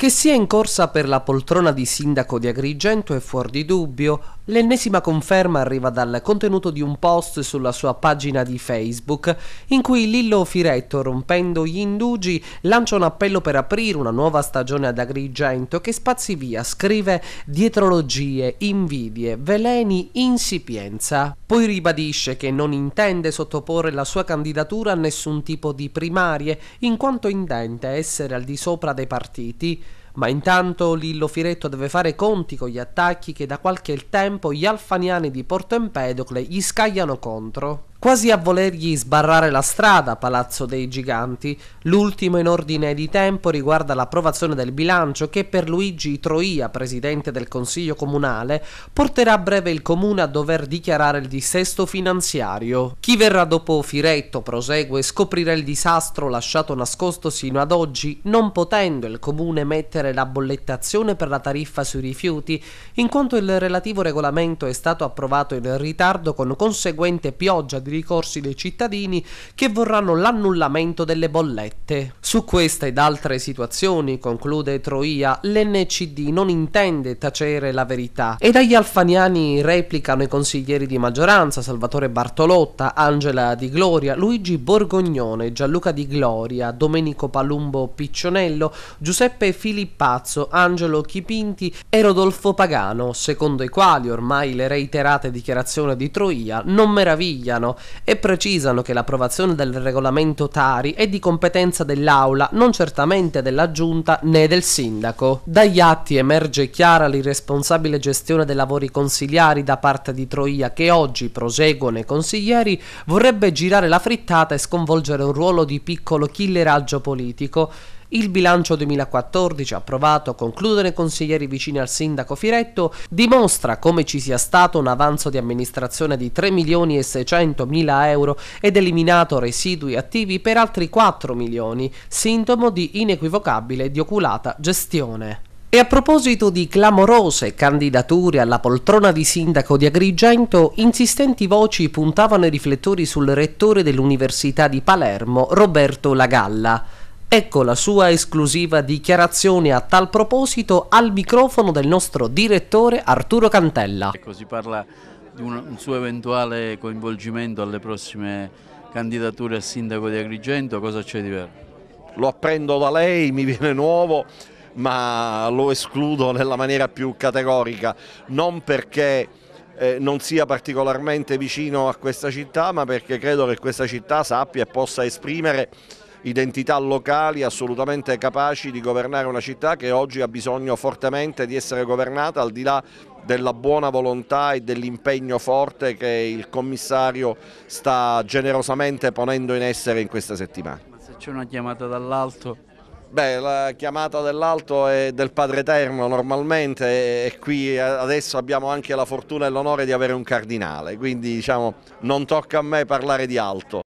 Che sia in corsa per la poltrona di sindaco di Agrigento è fuor di dubbio. L'ennesima conferma arriva dal contenuto di un post sulla sua pagina di Facebook, in cui Lillo Firetto, rompendo gli indugi, lancia un appello per aprire una nuova stagione ad Agrigento che spazzi via, scrive, dietrologie, invidie, veleni, insipienza. Poi ribadisce che non intende sottoporre la sua candidatura a nessun tipo di primarie, in quanto intende essere al di sopra dei partiti. Ma intanto Lillo Firetto deve fare conti con gli attacchi che da qualche tempo gli alfaniani di Porto Empedocle gli scagliano contro, quasi a volergli sbarrare la strada a Palazzo dei Giganti. L'ultimo in ordine di tempo riguarda l'approvazione del bilancio che per Luigi Troia, presidente del Consiglio Comunale, porterà a breve il comune a dover dichiarare il dissesto finanziario. Chi verrà dopo Firetto, prosegue, scoprirà il disastro lasciato nascosto sino ad oggi, non potendo il comune mettere la bollettazione per la tariffa sui rifiuti, in quanto il relativo regolamento è stato approvato in ritardo con conseguente pioggia di ricorsi dei cittadini che vorranno l'annullamento delle bollette. Su questa ed altre situazioni, conclude Troia, l'NCD non intende tacere la verità e dagli alfaniani replicano i consiglieri di maggioranza Salvatore Bartolotta, Angela Di Gloria, Luigi Borgognone, Gianluca Di Gloria, Domenico Palumbo Piccionello, Giuseppe Filippazzo, Angelo Chipinti e Rodolfo Pagano, secondo i quali ormai le reiterate dichiarazioni di Troia non meravigliano e precisano che l'approvazione del regolamento Tari è di competenza dell'Aula, non certamente della Giunta né del Sindaco. Dagli atti emerge chiara l'irresponsabile gestione dei lavori consiliari da parte di Troia che oggi, proseguono i consiglieri, vorrebbe girare la frittata e sconvolgere un ruolo di piccolo killeraggio politico. Il bilancio 2014, approvato, concludono i consiglieri vicini al sindaco Firetto, dimostra come ci sia stato un avanzo di amministrazione di 3.600.000 euro ed eliminato residui attivi per altri 4 milioni, sintomo di inequivocabile e di oculata gestione. E a proposito di clamorose candidature alla poltrona di sindaco di Agrigento, insistenti voci puntavano i riflettori sul rettore dell'Università di Palermo, Roberto Lagalla. Ecco la sua esclusiva dichiarazione a tal proposito al microfono del nostro direttore Arturo Cantella. Ecco, si parla di un suo eventuale coinvolgimento alle prossime candidature a sindaco di Agrigento, cosa c'è di vero? Lo apprendo da lei, mi viene nuovo, ma lo escludo nella maniera più categorica, non perché non sia particolarmente vicino a questa città, ma perché credo che questa città sappia e possa esprimere identità locali assolutamente capaci di governare una città che oggi ha bisogno fortemente di essere governata, al di là della buona volontà e dell'impegno forte che il commissario sta generosamente ponendo in essere in questa settimana. Ma se c'è una chiamata dall'alto? Beh, la chiamata dell'alto è del Padre Eterno normalmente e qui adesso abbiamo anche la fortuna e l'onore di avere un cardinale, quindi diciamo non tocca a me parlare di alto.